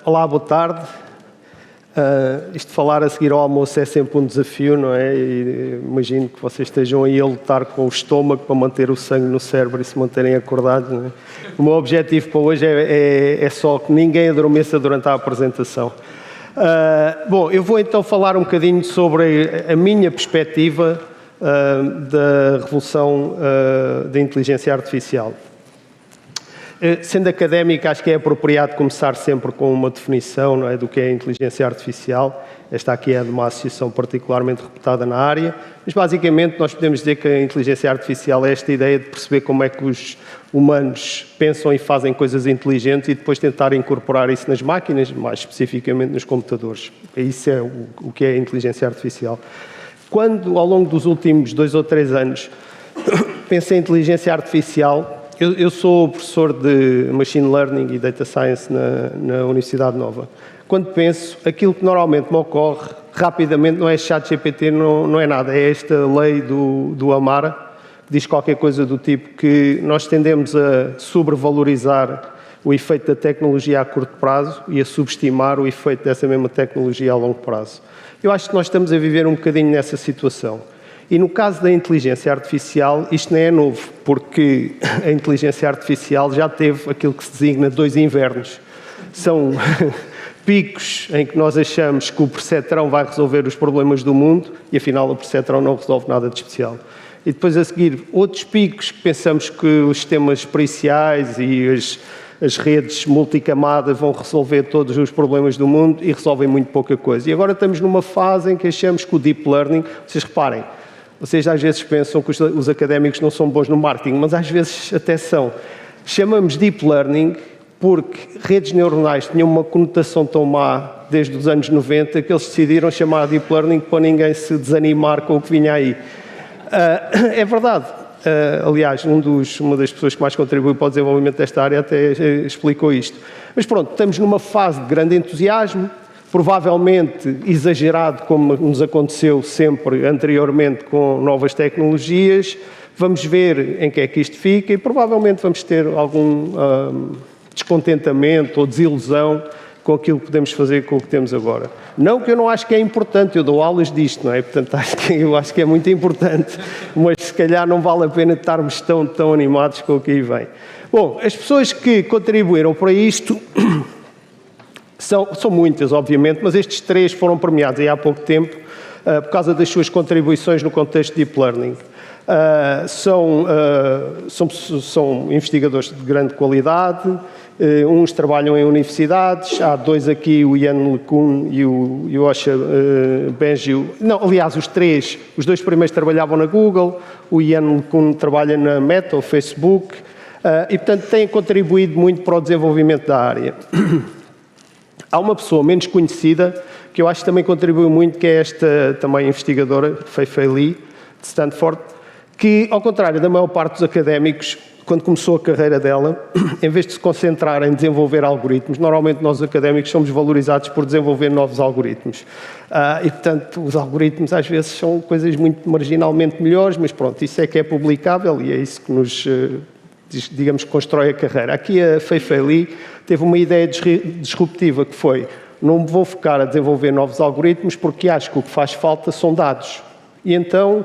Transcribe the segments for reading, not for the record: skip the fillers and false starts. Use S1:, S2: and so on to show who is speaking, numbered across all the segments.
S1: Olá, boa tarde. Isto de falar a seguir ao almoço é sempre um desafio, não é? E imagino que vocês estejam aí a lutar com o estômago para manter o sangue no cérebro e se manterem acordados, não é? O meu objetivo para hoje é só que ninguém adormeça durante a apresentação. Bom, eu vou então falar um bocadinho sobre a minha perspectiva da revolução da inteligência artificial. Sendo académico, acho que é apropriado começar sempre com uma definição, não é, do que é a inteligência artificial. Esta aqui é de uma associação particularmente reputada na área, mas basicamente nós podemos dizer que a inteligência artificial é esta ideia de perceber como é que os humanos pensam e fazem coisas inteligentes e depois tentar incorporar isso nas máquinas, mais especificamente nos computadores. Isso é o que é a inteligência artificial. Quando, ao longo dos últimos 2 ou 3 anos, pensei em inteligência artificial, eu sou professor de Machine Learning e Data Science na Universidade Nova. Quando penso, aquilo que normalmente me ocorre rapidamente não é ChatGPT, não é nada, é esta lei do Amara, que diz qualquer coisa do tipo que nós tendemos a sobrevalorizar o efeito da tecnologia a curto prazo e a subestimar o efeito dessa mesma tecnologia a longo prazo. Eu acho que nós estamos a viver um bocadinho nessa situação. E no caso da inteligência artificial, isto não é novo, porque a inteligência artificial já teve aquilo que se designa 2 invernos. São picos em que nós achamos que o percetrão vai resolver os problemas do mundo e, afinal, o percetrão não resolve nada de especial. E depois, a seguir, outros picos que pensamos que os sistemas periciais e as redes multicamadas vão resolver todos os problemas do mundo e resolvem muito pouca coisa. E agora estamos numa fase em que achamos que o Deep Learning... Vocês reparem, vocês às vezes pensam que os académicos não são bons no marketing, mas às vezes até são. Chamamos Deep Learning porque redes neuronais tinham uma conotação tão má desde os anos 90 que eles decidiram chamar Deep Learning para ninguém se desanimar com o que vinha aí. É verdade. Aliás, uma das pessoas que mais contribuiu para o desenvolvimento desta área até explicou isto. Mas pronto, estamos numa fase de grande entusiasmo, provavelmente exagerado, como nos aconteceu sempre anteriormente com novas tecnologias. Vamos ver em que é que isto fica e provavelmente vamos ter algum descontentamento ou desilusão com aquilo que podemos fazer com o que temos agora. Não que eu não acho que é importante, eu dou aulas disto, não é? Portanto, eu acho que é muito importante, mas se calhar não vale a pena estarmos tão animados com o que aí vem. Bom, as pessoas que contribuíram para isto... São muitas, obviamente, mas estes 3 foram premiados aí há pouco tempo por causa das suas contribuições no contexto de Deep Learning. São investigadores de grande qualidade, uns trabalham em universidades, há 2 aqui, o Yann LeCun e o Yosha Bengio. Não, aliás, os 2 primeiros trabalhavam na Google, o Yann LeCun trabalha na Meta, ou Facebook, e, portanto, têm contribuído muito para o desenvolvimento da área. Há uma pessoa menos conhecida, que eu acho que também contribuiu muito, que é esta também investigadora, Fei-Fei Li, de Stanford, que, ao contrário da maior parte dos académicos, quando começou a carreira dela, em vez de se concentrar em desenvolver algoritmos, normalmente nós académicos somos valorizados por desenvolver novos algoritmos. E, portanto, os algoritmos às vezes são coisas muito marginalmente melhores, mas pronto, isso é que é publicável e é isso que nos... digamos, constrói a carreira. Aqui a Fei-Fei Li teve uma ideia disruptiva que foi: não me vou focar a desenvolver novos algoritmos porque acho que o que faz falta são dados. E então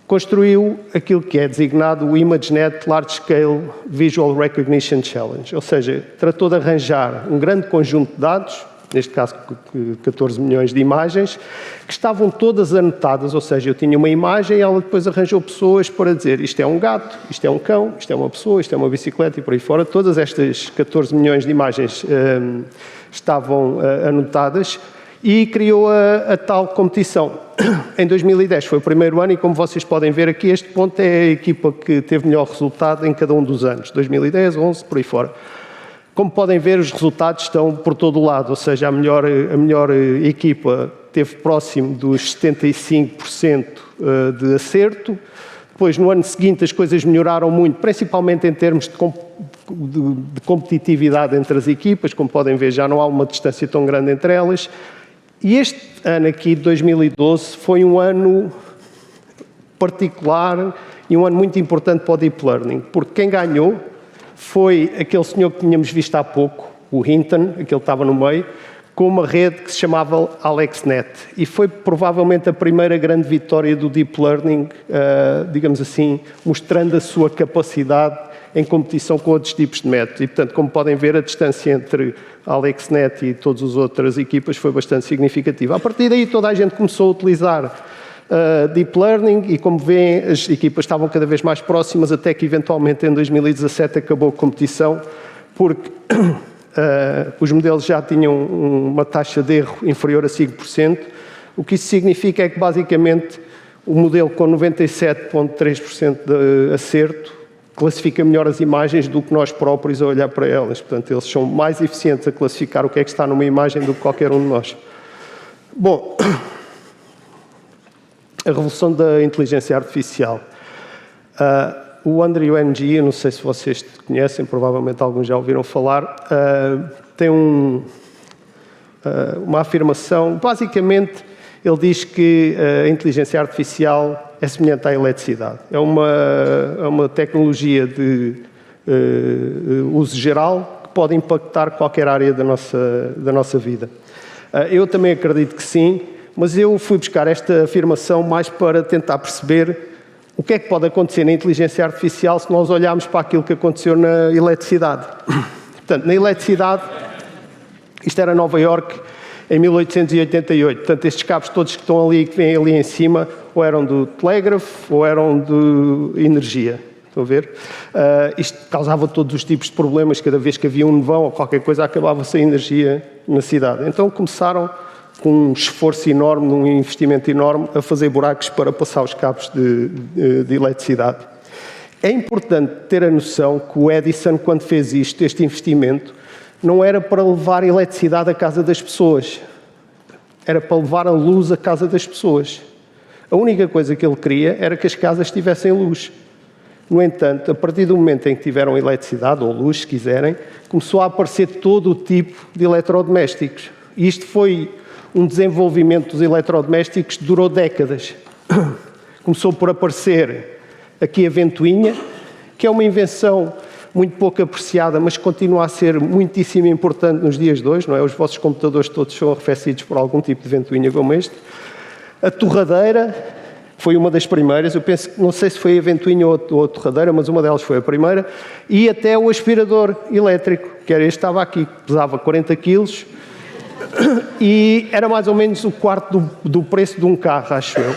S1: construiu aquilo que é designado o ImageNet Large Scale Visual Recognition Challenge, ou seja, tratou de arranjar um grande conjunto de dados, neste caso 14 milhões de imagens, que estavam todas anotadas, ou seja, eu tinha uma imagem e ela depois arranjou pessoas para dizer isto é um gato, isto é um cão, isto é uma pessoa, isto é uma bicicleta e por aí fora. Todas estas 14 milhões de imagens estavam anotadas e criou a tal competição. Em 2010 foi o primeiro ano e, como vocês podem ver aqui, este ponto é a equipa que teve melhor resultado em cada um dos anos, 2010, 11, por aí fora. Como podem ver, os resultados estão por todo o lado, ou seja, a melhor equipa teve próximo dos 75% de acerto. Depois, no ano seguinte, as coisas melhoraram muito, principalmente em termos de competitividade entre as equipas. Como podem ver, já não há uma distância tão grande entre elas. E este ano aqui, de 2012, foi um ano particular e um ano muito importante para o Deep Learning, porque quem ganhou foi aquele senhor que tínhamos visto há pouco, o Hinton, aquele que estava no meio, com uma rede que se chamava AlexNet. E foi provavelmente a primeira grande vitória do Deep Learning, digamos assim, mostrando a sua capacidade em competição com outros tipos de métodos. E, portanto, como podem ver, a distância entre a AlexNet e todas as outras equipas foi bastante significativa. A partir daí, toda a gente começou a utilizar Deep Learning e, como veem, as equipas estavam cada vez mais próximas, até que, eventualmente, em 2017, acabou a competição, porque os modelos já tinham uma taxa de erro inferior a 5%. O que isso significa é que, basicamente, o modelo com 97,3% de acerto classifica melhor as imagens do que nós próprios a olhar para elas. Portanto, eles são mais eficientes a classificar o que é que está numa imagem do que qualquer um de nós. Bom, a revolução da inteligência artificial. O Andrew Ng, eu não sei se vocês conhecem, provavelmente alguns já ouviram falar, tem uma afirmação, basicamente ele diz que a inteligência artificial é semelhante à eletricidade. É uma tecnologia de uso geral que pode impactar qualquer área da nossa vida. Eu também acredito que sim, mas eu fui buscar esta afirmação mais para tentar perceber o que é que pode acontecer na inteligência artificial se nós olharmos para aquilo que aconteceu na eletricidade. Portanto, na eletricidade, isto era Nova Iorque em 1888. Portanto, estes cabos todos que estão ali, que vêm ali em cima, ou eram do telégrafo ou eram de energia. Estão a ver? Isto causava todos os tipos de problemas. Cada vez que havia um nevão ou qualquer coisa, acabava-se a energia na cidade. Então começaram, com um esforço enorme, um investimento enorme, a fazer buracos para passar os cabos de eletricidade. É importante ter a noção que o Edison, quando fez este investimento, não era para levar eletricidade à casa das pessoas. Era para levar a luz à casa das pessoas. A única coisa que ele queria era que as casas tivessem luz. No entanto, a partir do momento em que tiveram eletricidade, ou luz, se quiserem, começou a aparecer todo o tipo de eletrodomésticos. E isto foi um desenvolvimento dos eletrodomésticos que durou décadas. Começou por aparecer aqui a ventoinha, que é uma invenção muito pouco apreciada, mas continua a ser muitíssimo importante nos dias de hoje, não é? Os vossos computadores todos são arrefecidos por algum tipo de ventoinha como este. A torradeira foi uma das primeiras, eu penso, não sei se foi a ventoinha ou a torradeira, mas uma delas foi a primeira, e até o aspirador elétrico, que era este que estava aqui, que pesava 40 quilos, e era mais ou menos o quarto do preço de um carro, acho eu.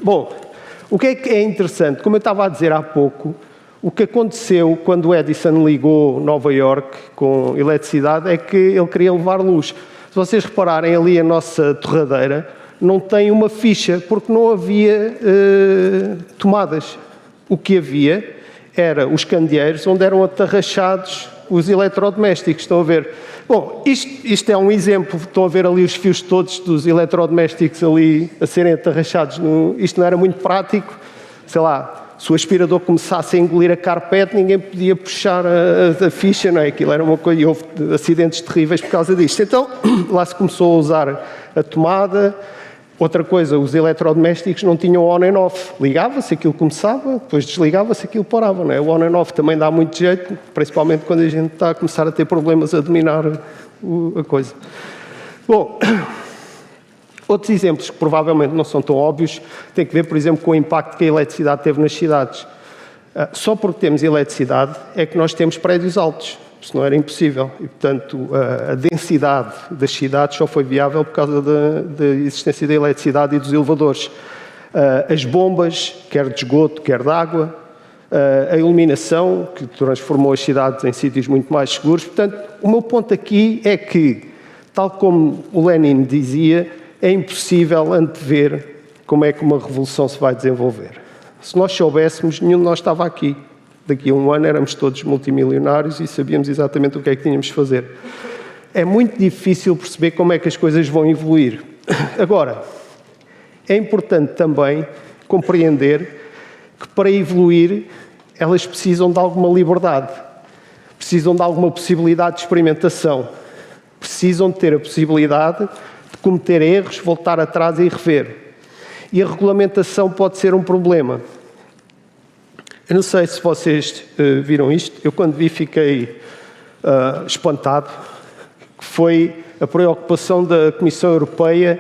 S1: Bom, o que é interessante? Como eu estava a dizer há pouco, o que aconteceu quando o Edison ligou Nova Iorque com eletricidade é que ele queria levar luz. Se vocês repararem ali a nossa torradeira, não tem uma ficha, porque não havia tomadas. O que havia era os candeeiros onde eram atarrachados os eletrodomésticos. Estão a ver? Bom, isto é um exemplo. Estão a ver ali os fios todos dos eletrodomésticos ali a serem atarrachados. Isto não era muito prático. Sei lá, se o aspirador começasse a engolir a carpete, ninguém podia puxar a ficha, não é? Aquilo era uma coisa, e houve acidentes terríveis por causa disto. Então, lá se começou a usar a tomada. Outra coisa, os eletrodomésticos não tinham on and off. Ligava-se, aquilo começava, depois desligava-se, aquilo parava, não é? O on and off também dá muito jeito, principalmente quando a gente está a começar a ter problemas a dominar a coisa. Bom, outros exemplos que provavelmente não são tão óbvios têm que ver, por exemplo, com o impacto que a eletricidade teve nas cidades. Só porque temos eletricidade é que nós temos prédios altos. Senão era impossível. E, portanto, a densidade das cidades só foi viável por causa da existência da eletricidade e dos elevadores. As bombas, quer de esgoto, quer de água, a iluminação, que transformou as cidades em sítios muito mais seguros. Portanto, o meu ponto aqui é que, tal como o Lenin dizia, é impossível antever como é que uma revolução se vai desenvolver. Se nós soubéssemos, nenhum de nós estava aqui. Daqui a um ano éramos todos multimilionários e sabíamos exatamente o que é que tínhamos de fazer. É muito difícil perceber como é que as coisas vão evoluir. Agora, é importante também compreender que para evoluir elas precisam de alguma liberdade, precisam de alguma possibilidade de experimentação, precisam de ter a possibilidade de cometer erros, voltar atrás e rever. E a regulamentação pode ser um problema. Eu não sei se vocês viram isto. Eu, quando vi, fiquei espantado, que foi a preocupação da Comissão Europeia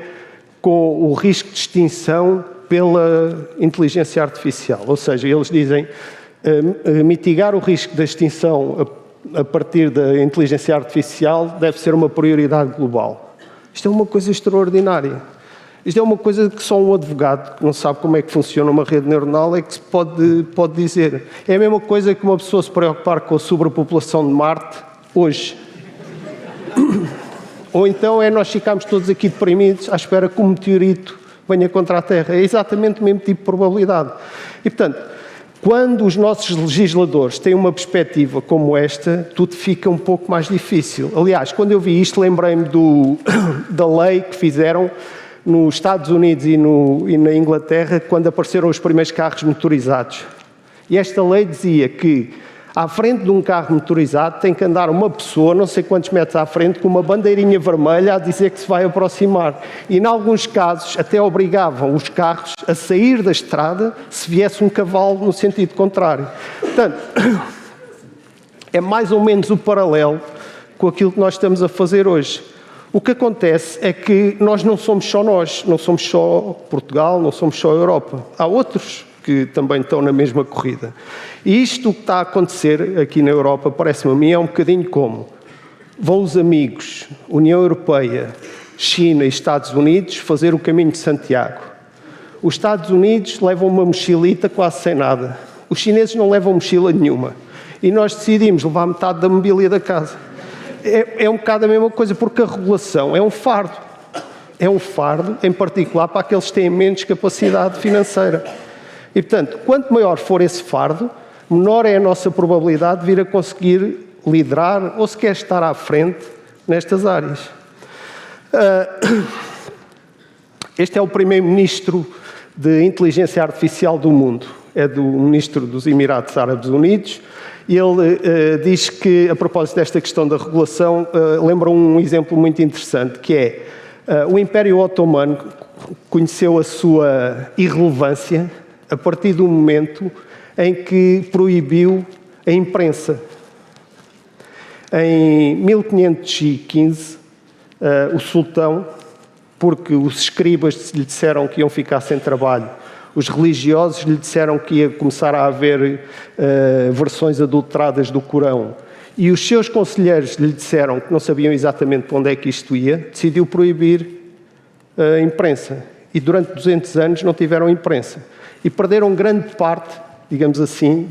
S1: com o risco de extinção pela inteligência artificial. Ou seja, eles dizem mitigar o risco da extinção a partir da inteligência artificial deve ser uma prioridade global. Isto é uma coisa extraordinária. Isto é uma coisa que só um advogado que não sabe como é que funciona uma rede neuronal é que se pode dizer. É a mesma coisa que uma pessoa se preocupar com a sobrepopulação de Marte hoje. Ou então nós ficamos todos aqui deprimidos à espera que um meteorito venha contra a Terra. É exatamente o mesmo tipo de probabilidade. E, portanto, quando os nossos legisladores têm uma perspectiva como esta, tudo fica um pouco mais difícil. Aliás, quando eu vi isto, lembrei-me da lei que fizeram nos Estados Unidos e na Inglaterra, quando apareceram os primeiros carros motorizados. E esta lei dizia que à frente de um carro motorizado tem que andar uma pessoa, não sei quantos metros à frente, com uma bandeirinha vermelha a dizer que se vai aproximar. E, em alguns casos, até obrigavam os carros a sair da estrada se viesse um cavalo no sentido contrário. Portanto, é mais ou menos o paralelo com aquilo que nós estamos a fazer hoje. O que acontece é que nós não somos só Portugal, não somos só a Europa. Há outros que também estão na mesma corrida. E isto que está a acontecer aqui na Europa, parece-me a mim, é um bocadinho como vão os amigos, União Europeia, China e Estados Unidos, fazer o caminho de Santiago. Os Estados Unidos levam uma mochilita quase sem nada. Os chineses não levam mochila nenhuma. E nós decidimos levar metade da mobília da casa. É um bocado a mesma coisa, porque a regulação é um fardo. É um fardo, em particular, para aqueles que têm menos capacidade financeira. E, portanto, quanto maior for esse fardo, menor é a nossa probabilidade de vir a conseguir liderar ou sequer estar à frente nestas áreas. Este é o primeiro-ministro de inteligência artificial do mundo. É do ministro dos Emirados Árabes Unidos. E ele diz que, a propósito desta questão da regulação, lembra um exemplo muito interessante, que é o Império Otomano conheceu a sua irrelevância a partir do momento em que proibiu a imprensa. Em 1515, o sultão, porque os escribas lhe disseram que iam ficar sem trabalho, os religiosos lhe disseram que ia começar a haver versões adulteradas do Corão, e os seus conselheiros lhe disseram que não sabiam exatamente para onde é que isto ia, decidiu proibir a imprensa. E durante 200 anos não tiveram imprensa. E perderam grande parte, digamos assim,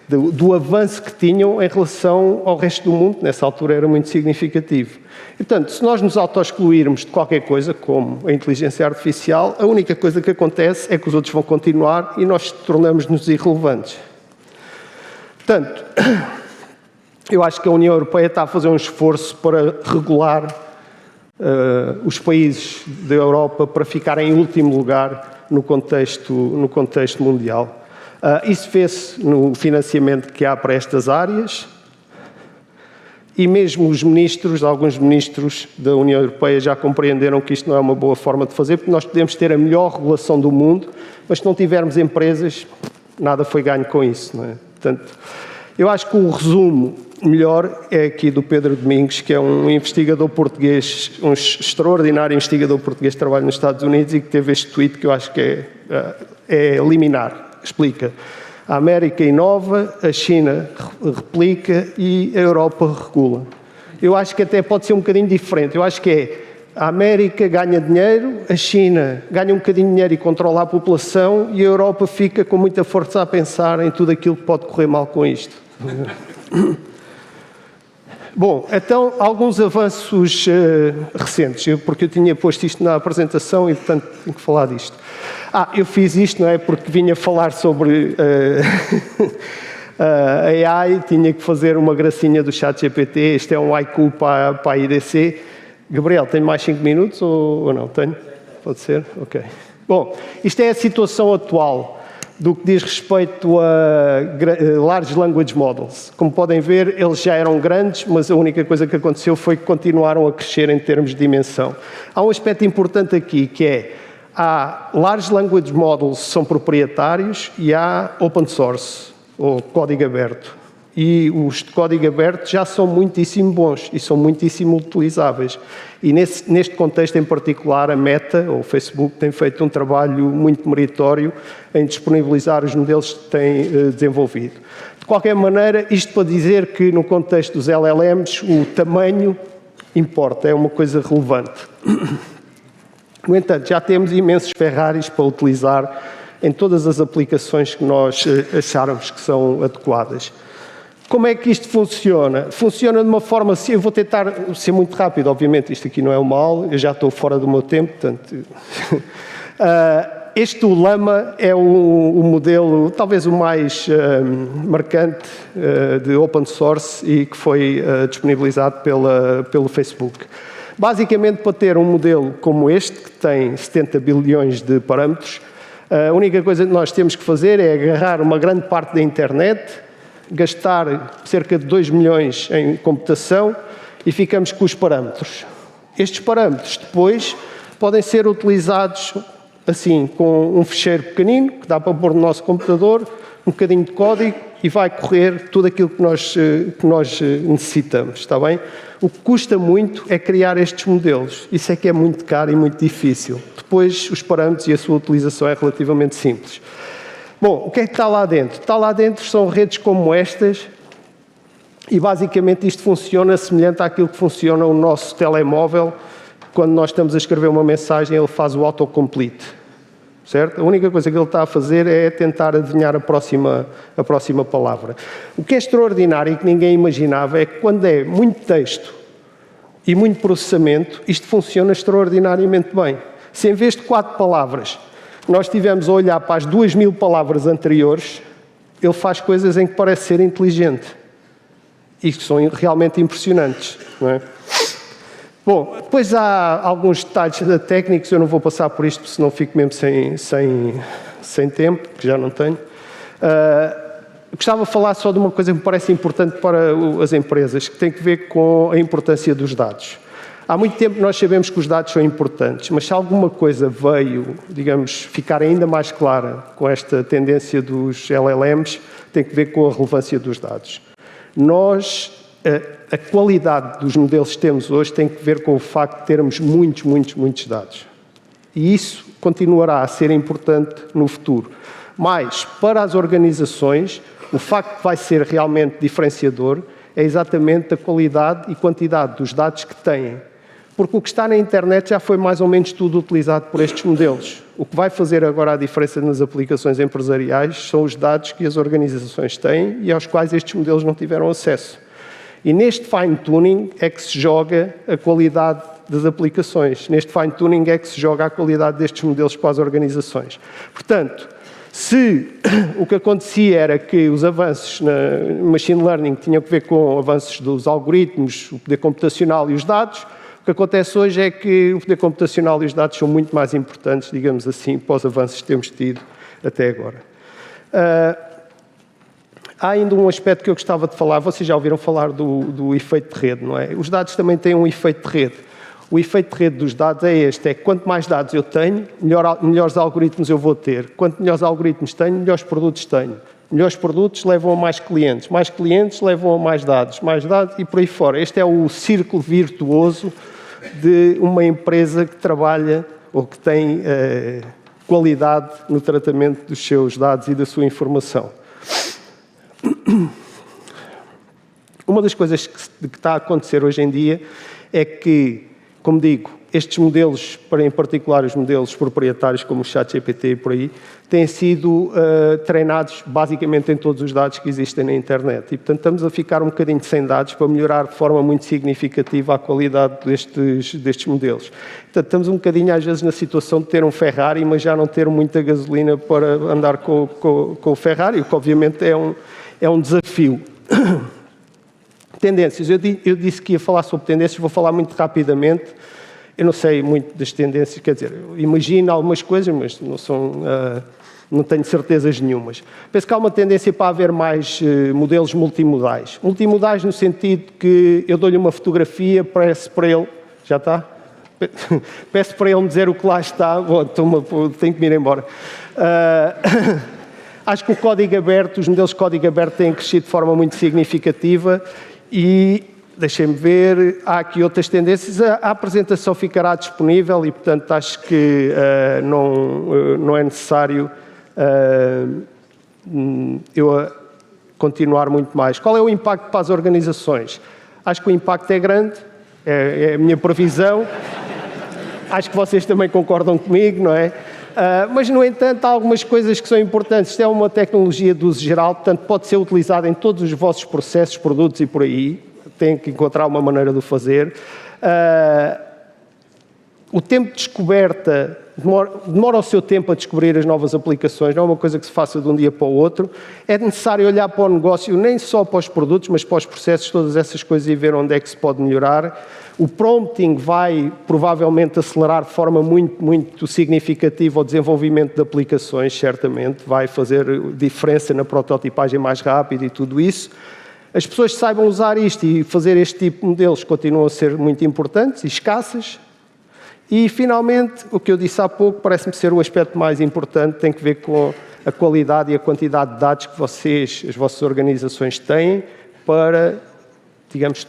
S1: do avanço que tinham em relação ao resto do mundo. Nessa altura era muito significativo. E, portanto, se nós nos auto-excluirmos de qualquer coisa, como a inteligência artificial, a única coisa que acontece é que os outros vão continuar e nós tornamos-nos irrelevantes. Portanto, eu acho que a União Europeia está a fazer um esforço para regular os países da Europa para ficarem em último lugar no contexto mundial. Isso vê-se no financiamento que há para estas áreas e mesmo alguns ministros da União Europeia já compreenderam que isto não é uma boa forma de fazer, porque nós podemos ter a melhor regulação do mundo, mas se não tivermos empresas, nada foi ganho com isso, não é? Portanto, eu acho que o resumo melhor é aqui do Pedro Domingos, que é um investigador português, um extraordinário investigador português que trabalha nos Estados Unidos e que teve este tweet que eu acho que é liminar. Explica. A América inova, a China replica e a Europa regula. Eu acho que até pode ser um bocadinho diferente. Eu acho que a América ganha dinheiro, a China ganha um bocadinho de dinheiro e controla a população e a Europa fica com muita força a pensar em tudo aquilo que pode correr mal com isto. Bom, então, alguns avanços recentes, porque eu tinha posto isto na apresentação e, portanto, tenho que falar disto. Eu fiz isto, não é, porque vinha falar sobre a AI, tinha que fazer uma gracinha do ChatGPT, este é um haiku para a IDC. Gabriel, tenho mais 5 minutos ou não? Tenho? Pode ser? Ok. Bom, isto é a situação atual do que diz respeito a Large Language Models. Como podem ver, eles já eram grandes, mas a única coisa que aconteceu foi que continuaram a crescer em termos de dimensão. Há um aspecto importante aqui, que é, há Large Language Models que são proprietários e há open source, ou código aberto. e os de código aberto já são muitíssimo bons e são muitíssimo utilizáveis. E neste contexto em particular, a Meta, ou o Facebook, tem feito um trabalho muito meritório em disponibilizar os modelos que tem desenvolvido. De qualquer maneira, isto para dizer que no contexto dos LLMs o tamanho importa, é uma coisa relevante. No entanto, já temos imensos Ferraris para utilizar em todas as aplicações que nós acharmos que são adequadas. Como é que isto funciona? Funciona de uma forma assim, eu vou tentar ser muito rápido, obviamente, isto aqui não é uma aula, eu já estou fora do meu tempo, portanto... Este, o Llama, é o modelo, talvez o mais marcante de open source e que foi disponibilizado pelo Facebook. Basicamente, para ter um modelo como este, que tem 70 bilhões de parâmetros, a única coisa que nós temos que fazer é agarrar uma grande parte da internet, gastar cerca de 2 milhões em computação e ficamos com os parâmetros. Estes parâmetros depois podem ser utilizados assim, com um ficheiro pequenino, que dá para pôr no nosso computador, um bocadinho de código e vai correr tudo aquilo que nós necessitamos, está bem? O que custa muito é criar estes modelos. Isso é que é muito caro e muito difícil. Depois, os parâmetros e a sua utilização é relativamente simples. Bom, o que é que está lá dentro? Está lá dentro são redes como estas e basicamente isto funciona semelhante àquilo que funciona o nosso telemóvel. Quando nós estamos a escrever uma mensagem, ele faz o autocomplete, certo? A única coisa que ele está a fazer é tentar adivinhar a próxima palavra. O que é extraordinário e que ninguém imaginava é que quando é muito texto e muito processamento, isto funciona extraordinariamente bem. Se em vez de 4 palavras nós estivermos a olhar para as 2000 palavras anteriores, ele faz coisas em que parece ser inteligente. E que são realmente impressionantes, não é? Bom, depois há alguns detalhes técnicos, eu não vou passar por isto, senão fico mesmo sem tempo, que já não tenho. Gostava de falar só de uma coisa que me parece importante para as empresas, que tem que ver com a importância dos dados. Há muito tempo nós sabemos que os dados são importantes, mas se alguma coisa veio, digamos, ficar ainda mais clara com esta tendência dos LLMs, tem que ver com a relevância dos dados. A qualidade dos modelos que temos hoje tem que ver com o facto de termos muitos dados. E isso continuará a ser importante no futuro. Mas, para as organizações, o facto que vai ser realmente diferenciador é exatamente a qualidade e quantidade dos dados que têm. Porque o que está na internet já foi mais ou menos tudo utilizado por estes modelos. O que vai fazer agora a diferença nas aplicações empresariais são os dados que as organizações têm e aos quais estes modelos não tiveram acesso. E neste fine-tuning é que se joga a qualidade das aplicações. Neste fine-tuning é que se joga a qualidade destes modelos para as organizações. Portanto, se o que acontecia era que os avanços na machine learning tinham a ver com avanços dos algoritmos, o poder computacional e os dados, o que acontece hoje é que o poder computacional e os dados são muito mais importantes, digamos assim, para os avanços que temos tido até agora. Há ainda um aspecto que eu gostava de falar. Vocês já ouviram falar do efeito de rede, não é? Os dados também têm um efeito de rede. O efeito de rede dos dados é este, é que quanto mais dados eu tenho, melhores algoritmos eu vou ter. Quanto melhores algoritmos tenho, melhores produtos tenho. Melhores produtos levam a mais clientes levam a mais dados e por aí fora. Este é o círculo virtuoso de uma empresa que trabalha ou que tem qualidade no tratamento dos seus dados e da sua informação. Uma das coisas que está a acontecer hoje em dia é que, como digo, estes modelos, em particular os modelos proprietários como o ChatGPT e por aí, têm sido treinados basicamente em todos os dados que existem na internet. E, portanto, estamos a ficar um bocadinho sem dados para melhorar de forma muito significativa a qualidade destes modelos. Portanto, estamos um bocadinho, às vezes, na situação de ter um Ferrari, mas já não ter muita gasolina para andar com o Ferrari, o que, obviamente, é um desafio. Tendências. Eu disse que ia falar sobre tendências, vou falar muito rapidamente. Eu não sei muito das tendências, quer dizer, eu imagino algumas coisas, mas não tenho certezas nenhumas. Penso que há uma tendência para haver mais modelos multimodais. Multimodais no sentido que eu dou-lhe uma fotografia, peço para ele... Já está? Peço para ele me dizer o que lá está. Bom, tenho que me ir embora. Acho que o código aberto, os modelos de código aberto têm crescido de forma muito significativa e, deixem-me ver, há aqui outras tendências. A apresentação ficará disponível e, portanto, acho que não é necessário eu continuar muito mais. Qual é o impacto para as organizações? Acho que o impacto é grande, é a minha previsão. Acho que vocês também concordam comigo, não é? Mas, no entanto, há algumas coisas que são importantes. Isto é uma tecnologia de uso geral, portanto, pode ser utilizada em todos os vossos processos, produtos e por aí. Tem que encontrar uma maneira de o fazer. O tempo de descoberta demora o seu tempo a descobrir as novas aplicações, não é uma coisa que se faça de um dia para o outro. É necessário olhar para o negócio, nem só para os produtos, mas para os processos, todas essas coisas e ver onde é que se pode melhorar. O prompting vai provavelmente acelerar de forma muito significativa o desenvolvimento de aplicações, certamente, vai fazer diferença na prototipagem mais rápida e tudo isso. As pessoas que saibam usar isto e fazer este tipo de modelos continuam a ser muito importantes e escassas. E, finalmente, o que eu disse há pouco, parece-me ser o aspecto mais importante, tem que ver com a qualidade e a quantidade de dados que as vossas organizações têm para, digamos,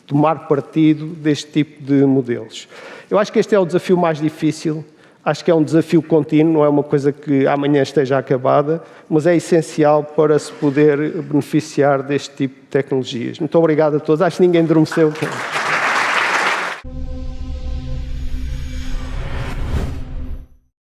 S1: tomar partido deste tipo de modelos. Eu acho que este é o desafio mais difícil, acho que é um desafio contínuo, não é uma coisa que amanhã esteja acabada, mas é essencial para se poder beneficiar deste tipo de tecnologias. Muito obrigado a todos, acho que ninguém adormeceu.